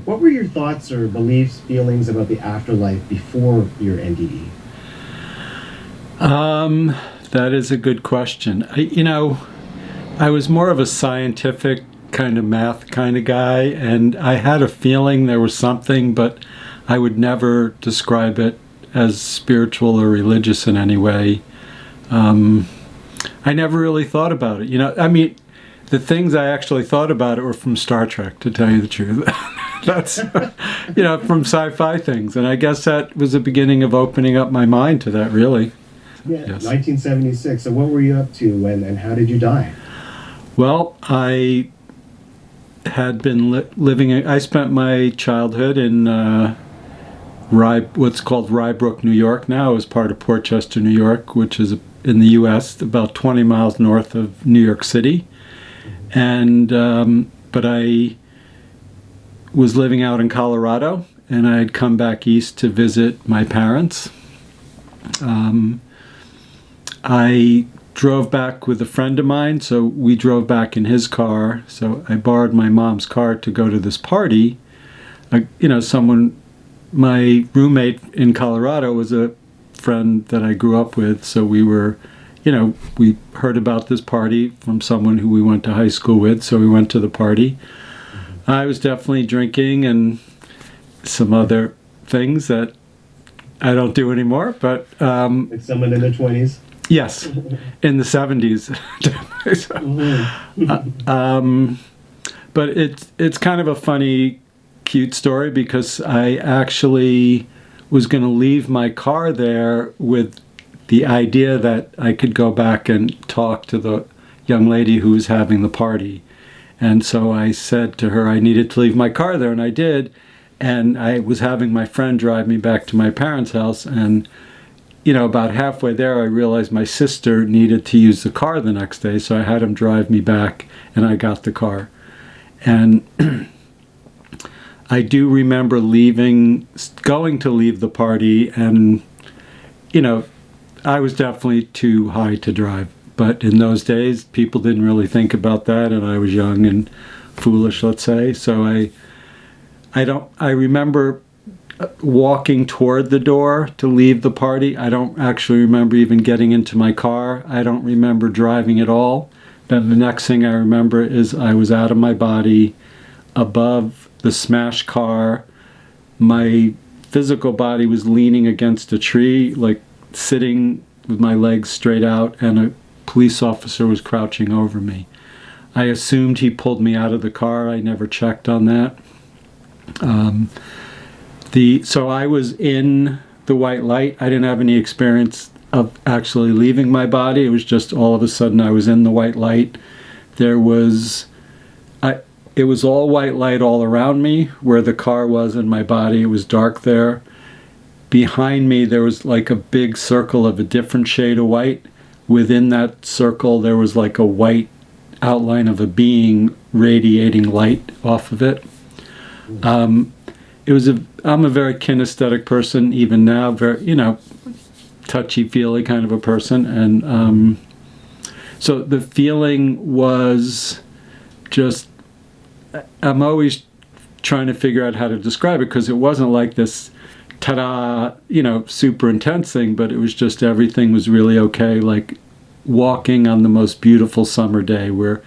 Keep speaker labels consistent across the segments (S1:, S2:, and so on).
S1: What were your thoughts or beliefs, feelings about the afterlife before your NDE?
S2: That is a good question. I was more of a scientific kind of math kind of guy, and I had a feeling there was something, but I would never describe it as spiritual or religious in any way. I never really thought about it. The things I actually thought about it were from Star Trek, to tell you the truth. That's, from sci-fi things. And I guess that was the beginning of opening up my mind to that, really.
S1: Yeah,
S2: Yes.
S1: 1976. So what were you up to and how did you die?
S2: Well, I had been I spent my childhood in what's called Rybrook, New York now. It was part of Portchester, New York, which is in the U.S., about 20 miles north of New York City. And but I was living out in Colorado, and I had come back east to visit my parents. I drove back with a friend of mine, so we drove back in his car. So I borrowed my mom's car to go to this party. My roommate in Colorado was a friend that I grew up with, so we heard about this party from someone who we went to high school with, so we went to the party. I was definitely drinking and some other things that I don't do anymore, but
S1: Like someone in their 20s?
S2: yes, in the 70s. But it's kind of a funny, cute story, because I actually was going to leave my car there with the idea that I could go back and talk to the young lady who was having the party. And so I said to her I needed to leave my car there, and I did. And I was having my friend drive me back to my parents' house, and about halfway there I realized my sister needed to use the car the next day, so I had him drive me back, and I got the car. And I do remember going to leave the party, and I was definitely too high to drive. But in those days, people didn't really think about that, and I was young and foolish, let's say. So I remember walking toward the door to leave the party. I don't actually remember even getting into my car. I don't remember driving at all. Then the next thing I remember is I was out of my body, above the smashed car. My physical body was leaning against a tree, like sitting with my legs straight out, and a police officer was crouching over me. I assumed he pulled me out of the car. I never checked on that. So I was in the white light. I didn't have any experience of actually leaving my body. It was just all of a sudden I was in the white light. It was all white light all around me where the car was in my body. It was dark there. Behind me there was like a big circle of a different shade of white. Within that circle there was like a white outline of a being radiating light off of it. I'm a very kinesthetic person even now, very touchy-feely kind of a person, and so the feeling was just, I'm always trying to figure out how to describe it, because it wasn't like this ta-da, super intense thing, but it was just everything was really okay, like walking on the most beautiful summer day where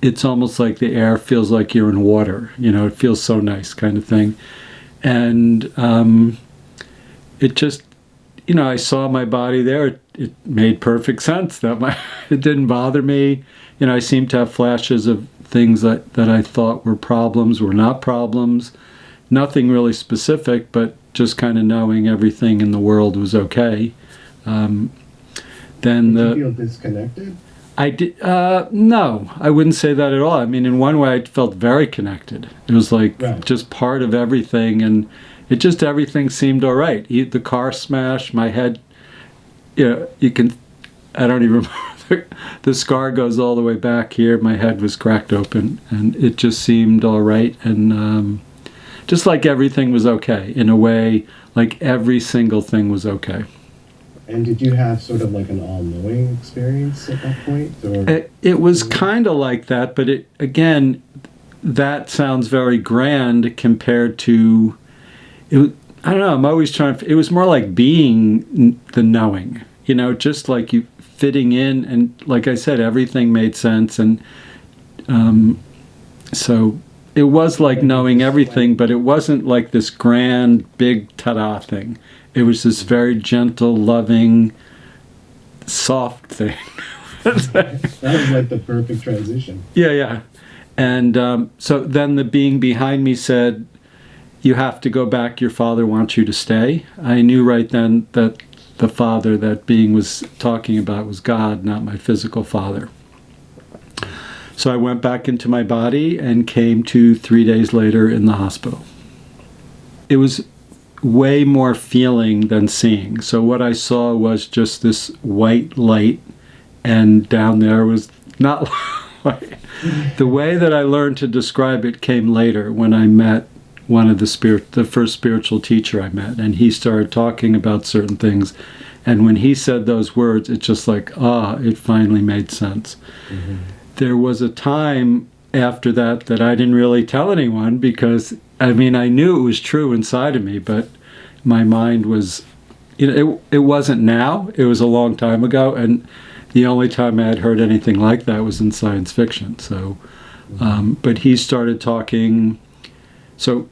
S2: it's almost like the air feels like you're in water, it feels so nice kind of thing. And it just, I saw my body there. It made perfect sense that it didn't bother me. I seemed to have flashes of things that I thought were problems were not problems. Nothing really specific, but just kind of knowing everything in the world was okay.
S1: Did you feel disconnected?
S2: I did. No, I wouldn't say that at all. I mean, in one way, I felt very connected. It was like just part of everything, and everything seemed all right. The car smashed, my head. You can. I don't even remember. The scar goes all the way back here. My head was cracked open, and it just seemed all right, and just like everything was okay in a way. Like every single thing was okay.
S1: And did you have sort of like an all-knowing experience at that point? Or
S2: It was kind of like that, but that sounds very grand compared to it. I don't know. I'm always trying. It was more like being the knowing. Just like you fitting in, and like I said, everything made sense, and so it was like knowing everything, but it wasn't like this grand, big ta-da thing. It was this very gentle, loving, soft thing.
S1: That was like the perfect transition.
S2: Yeah. And so then the being behind me said, "You have to go back. Your father wants you to stay." I knew right then that the father that being was talking about was God, not my physical father. So I went back into my body and came to 3 days later in the hospital. It was way more feeling than seeing. So what I saw was just this white light, and down there was not white. The way that I learned to describe it came later when I met one of the first spiritual teacher I met, and he started talking about certain things. And when he said those words, it's just like, it finally made sense. Mm-hmm. There was a time after that I didn't really tell anyone because, I knew it was true inside of me, but my mind was, it wasn't now. It was a long time ago, and the only time I had heard anything like that was in science fiction. So, but he started talking. So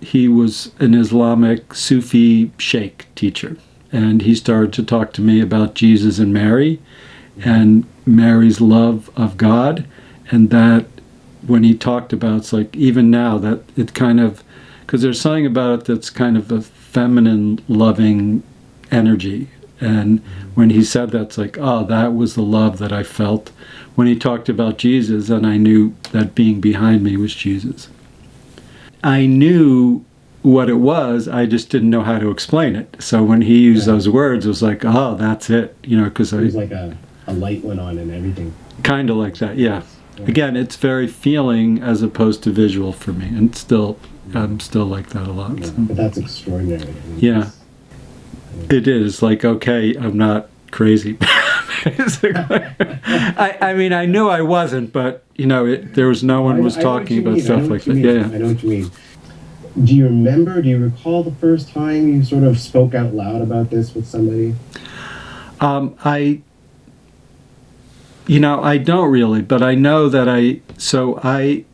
S2: he was an Islamic Sufi sheikh teacher, and he started to talk to me about Jesus and Mary, and Mary's love of God, and that when he talked about, it's like even now that it kind of, because there's something about it that's kind of a feminine loving energy, and when he said that, it's like, that was the love that I felt when he talked about Jesus, and I knew that being behind me was Jesus. I knew what it was, I just didn't know how to explain it. So when he used those words, it was like, that's it, because
S1: it was like a light went on and everything.
S2: Kind of like that, yeah. Again, it's very feeling as opposed to visual for me, and I'm still like that a lot.
S1: Yeah,
S2: So.
S1: But that's extraordinary.
S2: Yeah. It is like, okay, I'm not crazy. Basically. I knew I wasn't, but there was no one was talking about stuff like that. Yeah.
S1: I know what you mean. Do you recall the first time you sort of spoke out loud about this with somebody?
S2: I don't really, but I know that I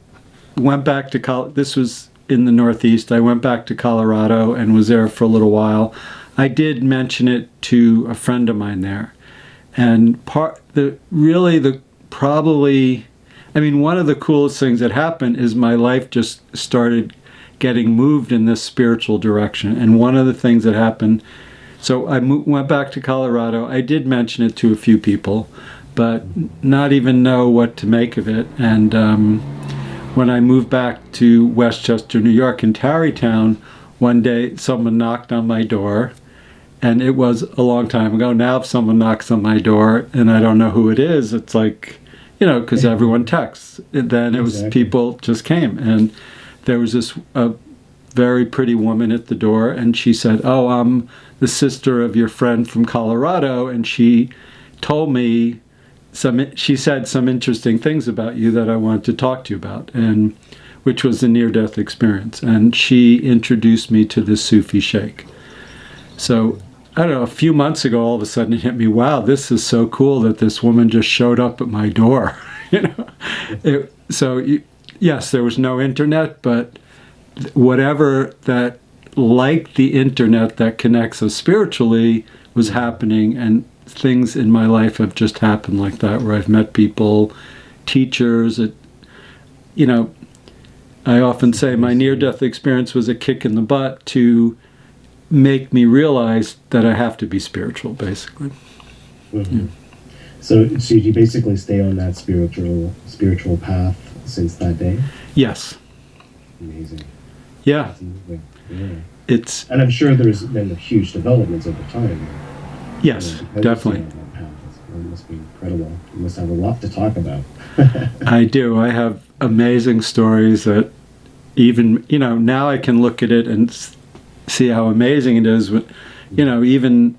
S2: went back to college. This was in the Northeast. I went back to Colorado and was there for a little while. I did mention it to a friend of mine there. And one of the coolest things that happened is my life just started getting moved in this spiritual direction. And one of the things that happened, so I went back to Colorado. I did mention it to a few people, but not even know what to make of it. And when I moved back to Westchester, New York, in Tarrytown, one day someone knocked on my door, and it was a long time ago. Now if someone knocks on my door and I don't know who it is, it's like, because everyone texts. Then it was people just came, and there was a very pretty woman at the door, and she said, I'm the sister of your friend from Colorado, and she told me she said some interesting things about you that I wanted to talk to you about, and which was a near-death experience. And she introduced me to this Sufi sheikh. So, I don't know, a few months ago, all of a sudden it hit me, wow, this is so cool that this woman just showed up at my door. Yes, there was no internet, but whatever that, like the internet that connects us spiritually, was happening, and things in my life have just happened like that, where I've met people, teachers. I often say my near-death experience was a kick in the butt to make me realize that I have to be spiritual, basically.
S1: Mm-hmm. So you basically stay on that spiritual path since that day?
S2: Yes.
S1: Amazing.
S2: Yeah.
S1: And I'm sure there's been huge developments over time.
S2: Yes, definitely.
S1: It must be incredible. You must have a lot to talk about.
S2: I do. I have amazing stories that even, now I can look at it and see how amazing it is. But, even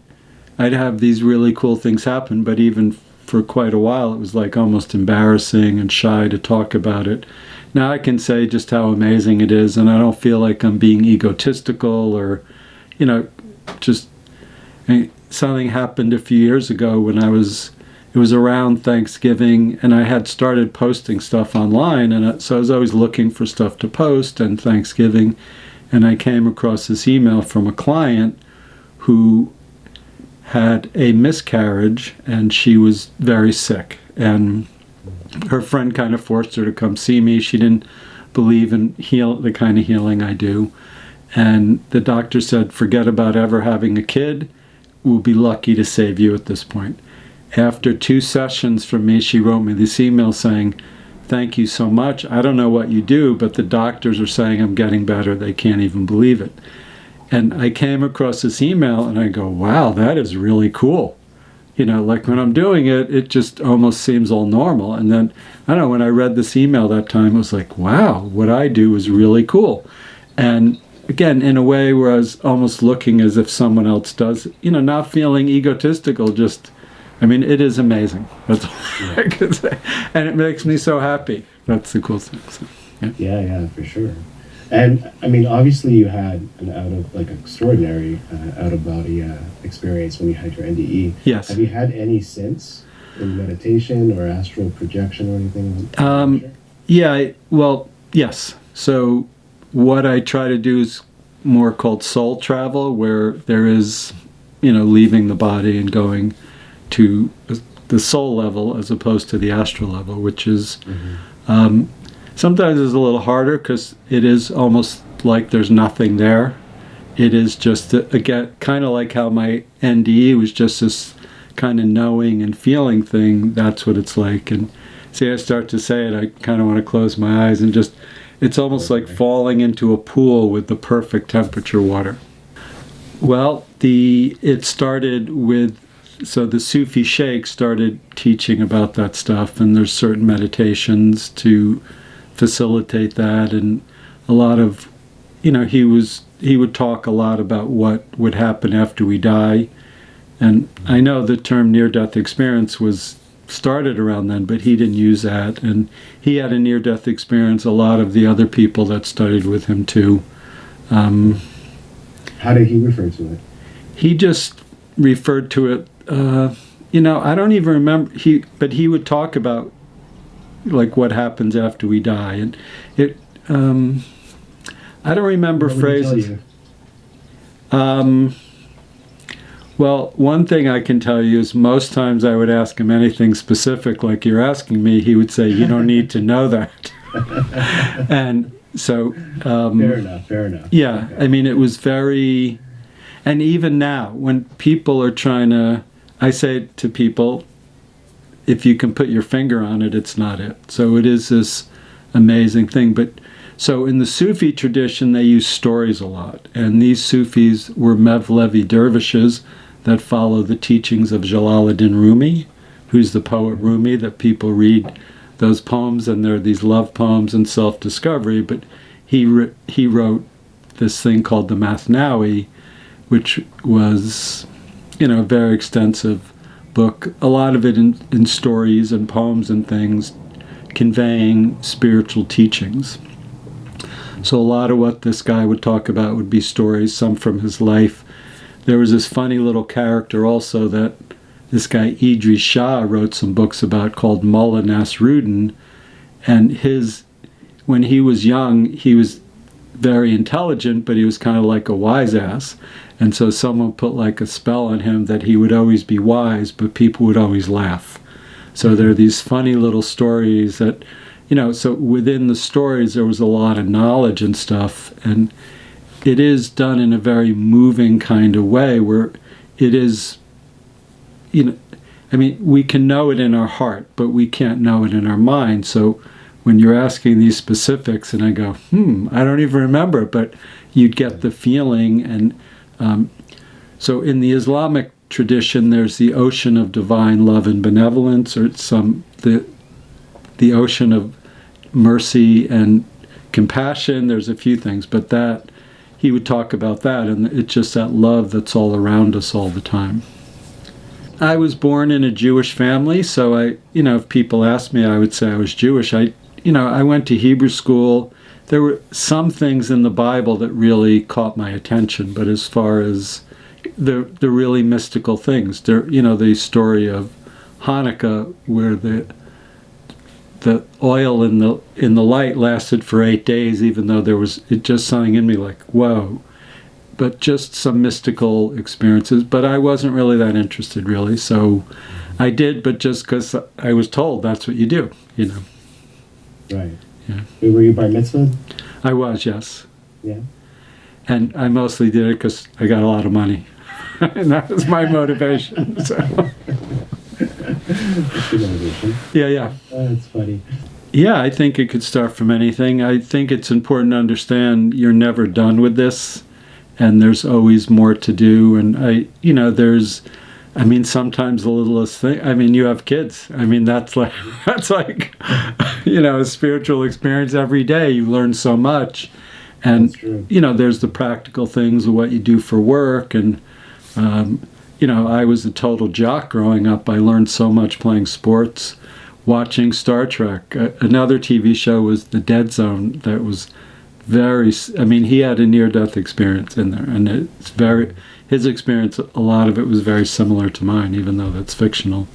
S2: I'd have these really cool things happen, but even for quite a while it was like almost embarrassing and shy to talk about it now I can say just how amazing it is, and I don't feel like I'm being egotistical or, just something happened a few years ago when it was around Thanksgiving, and I had started posting stuff online, and so I was always looking for stuff to post and Thanksgiving, and I came across this email from a client who had a miscarriage, and she was very sick, and her friend kind of forced her to come see me. She didn't believe in the kind of healing I do, and the doctor said, forget about ever having a kid. We'll be lucky to save you at this point. After 2 sessions from me, she wrote me this email saying, thank you so much. I don't know what you do, but the doctors are saying I'm getting better. They can't even believe it. And I came across this email and I go, wow, that is really cool. Like when I'm doing it, it just almost seems all normal. And then, I don't know, when I read this email that time, I was like, wow, what I do is really cool. And again, in a way where I was almost looking as if someone else does, not feeling egotistical, just, it is amazing. That's all I can say. And it makes me so happy. That's the cool thing. So,
S1: Yeah, for sure. And obviously you had an extraordinary out-of-body experience when you had your NDE.
S2: Yes.
S1: Have you had any since in meditation or astral projection or anything?
S2: Yeah, well, yes. So what I try to do is more called soul travel, where there is, leaving the body and going to the soul level as opposed to the astral level, which is sometimes is a little harder because it is almost like there's nothing there. It is just, again, kind of like how my NDE was just this kind of knowing and feeling thing. That's what it's like. And see, I start to say it, I kind of want to close my eyes and just, it's almost like falling into a pool with the perfect temperature water. Well, it started with, so the Sufi sheikh started teaching about that stuff, and there's certain meditations to facilitate that, and a lot of, he would talk a lot about what would happen after we die. And I know the term near-death experience was started around then, but he didn't use that, and he had a near-death experience. A lot of the other people that studied with him too.
S1: How did he refer to it?
S2: He just referred to it, I don't even remember, but he would talk about like what happens after we die, and it I don't remember phrases. Well, one thing I can tell you is most times I would ask him anything specific like you're asking me, he would say, you don't need to know that. And so fair enough. Yeah, okay. It was very, and even now when people are trying to, I say to people, if you can put your finger on it, it's not it. So it is this amazing thing. But so in the Sufi tradition, they use stories a lot. And these Sufis were Mevlevi dervishes that follow the teachings of Jalaluddin Rumi, who's the poet Rumi that people read those poems, and they're these love poems and self-discovery. But he wrote this thing called the Mathnawi, which was, a very extensive book, a lot of it in stories and poems and things, conveying spiritual teachings. So a lot of what this guy would talk about would be stories, some from his life. There was this funny little character also that this guy Idris Shah wrote some books about called Mullah Nasruddin, and when he was young, he was very intelligent, but he was kind of like a wise ass. And so someone put like a spell on him that he would always be wise, but people would always laugh. So there are these funny little stories that, so within the stories there was a lot of knowledge and stuff, and it is done in a very moving kind of way where it is, we can know it in our heart, but we can't know it in our mind. So when you're asking these specifics, and I go, I don't even remember, but you'd get the feeling. And so in the Islamic tradition, there's the ocean of divine love and benevolence, or the ocean of mercy and compassion. There's a few things, but that he would talk about that, and it's just that love that's all around us all the time. I was born in a Jewish family, so if people asked me, I would say I was Jewish. I went to Hebrew school. There were some things in the Bible that really caught my attention, but as far as the really mystical things, the story of Hanukkah, where the oil in the light lasted for 8 days, even though there was it just something in me like, whoa. But just some mystical experiences. But I wasn't really that interested, really. So I did, but just because I was told that's what you do,
S1: Right.
S2: Yeah.
S1: Were you bar mitzvah?
S2: I was, yes.
S1: Yeah.
S2: And I mostly did it because I got a lot of money. And that was my motivation. So.
S1: That's good motivation.
S2: Yeah.
S1: Oh, that's funny.
S2: Yeah, I think it could start from anything. I think it's important to understand you're never done with this, and there's always more to do. And sometimes the littlest thing. You have kids. That's like a spiritual experience every day. You learn so much, and
S1: That's true.
S2: There's the practical things of what you do for work. And I was a total jock growing up. I learned so much playing sports, watching Star Trek. Another TV show was The Dead Zone. That was very. He had a near-death experience in there, and it's very. His experience, a lot of it was very similar to mine, even though that's fictional.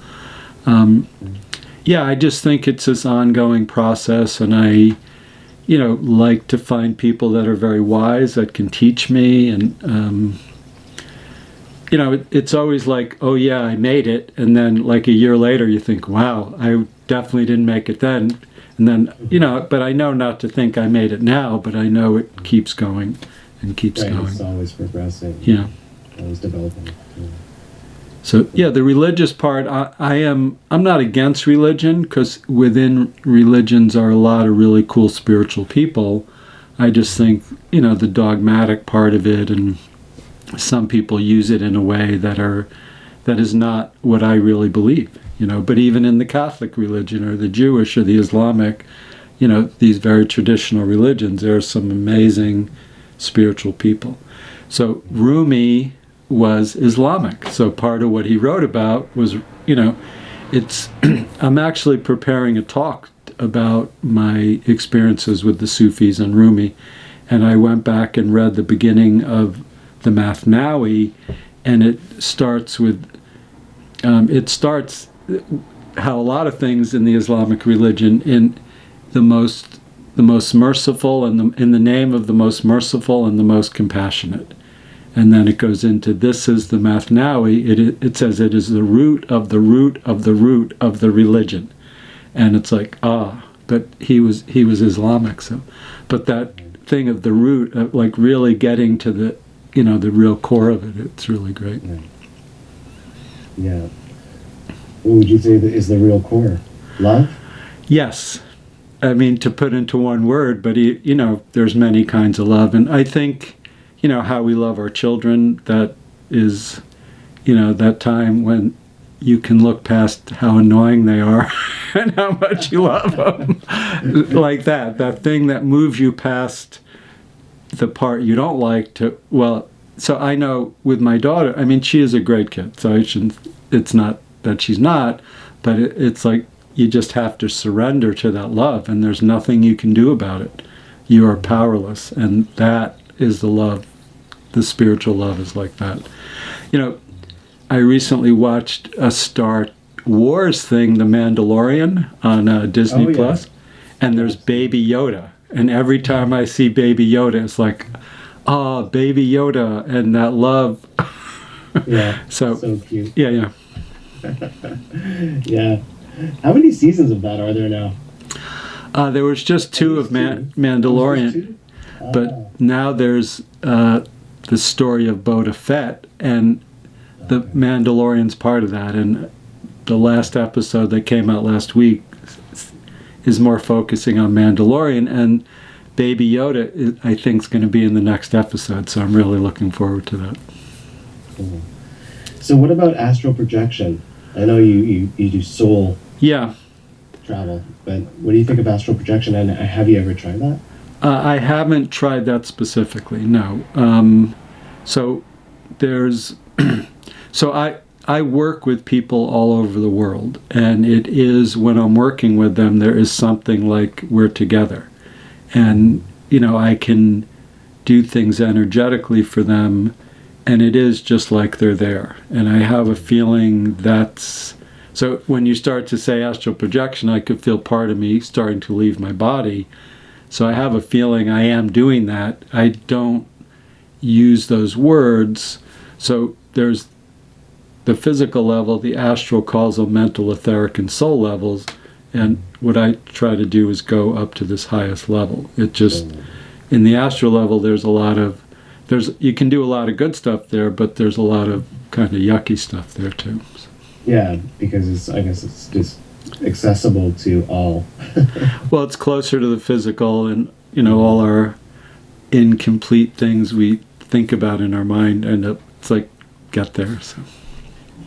S2: I just think it's this ongoing process, and I, like to find people that are very wise that can teach me, and it's always like, oh yeah, I made it, and then like a year later you think, wow, I definitely didn't make it then, and then but I know not to think I made it now, but I know it keeps going and keeps going.
S1: It's always progressing.
S2: Yeah.
S1: Always developing. Yeah.
S2: So the religious part, I'm not against religion, because within religions are a lot of really cool spiritual people. I just think the dogmatic part of it, and some people use it in a way that is not what I really believe. But even in the Catholic religion or the Jewish or the Islamic, these very traditional religions, there are some amazing spiritual people. So Rumi was Islamic. So part of what he wrote about was, it's, I'm actually preparing a talk about my experiences with the Sufis and Rumi. And I went back and read the beginning of the Mathnawi, and it starts with, how a lot of things in the Islamic religion, in the most merciful, and in the name of the most merciful and the most compassionate. And then it goes into, this is the Mathnawi. It says it is the root of the root of the root of the religion. And it's like, but he was Islamic. So, but that thing of the root, of like really getting to the, the real core of it, it's really great.
S1: Right. Yeah. What would you say that is the real core? Love?
S2: Yes. To put into one word, but there's many kinds of love. And I think, how we love our children, that is, that time when you can look past how annoying they are and how much you love them. Like that thing that moves you past the part you don't like to, so I know with my daughter, she is a great kid, so it's not that she's not, but it's like you just have to surrender to that love, and there's nothing you can do about it. You are powerless, and that is the love. The spiritual love is like that. I recently watched a Star Wars thing, The Mandalorian, on Disney Plus, and there's Baby Yoda. And every time I see Baby Yoda, it's like, Baby Yoda, and that love.
S1: Yeah,
S2: so
S1: cute.
S2: Yeah.
S1: Yeah. How many seasons of that are there now?
S2: There was just two of Mandalorian, but now there's the story of Boba Fett, and the Mandalorian's part of that. And the last episode that came out last week is more focusing on Mandalorian, and Baby Yoda, I think, is going to be in the next episode, so I'm really looking forward to that.
S1: Cool. So what about astral projection? I know you do soul travel, but what do you think of astral projection, and have you ever tried that?
S2: I haven't tried that specifically, no. So there's, I work with people all over the world, and it is, when I'm working with them, there is something like we're together. And, I can do things energetically for them, and it is just like they're there. And I have a feeling that's... So when you start to say astral projection, I could feel part of me starting to leave my body. So I have a feeling I am doing that. I don't use those words. So there's the physical level, the astral, causal, mental, etheric, and soul levels. And what I try to do is go up to this highest level. It just, in the astral level, you can do a lot of good stuff there, but there's a lot of kind of yucky stuff there too.
S1: Yeah, because I guess it's just accessible to all.
S2: Well, it's closer to the physical, and all our incomplete things we think about in our mind end up, it's like, get there. So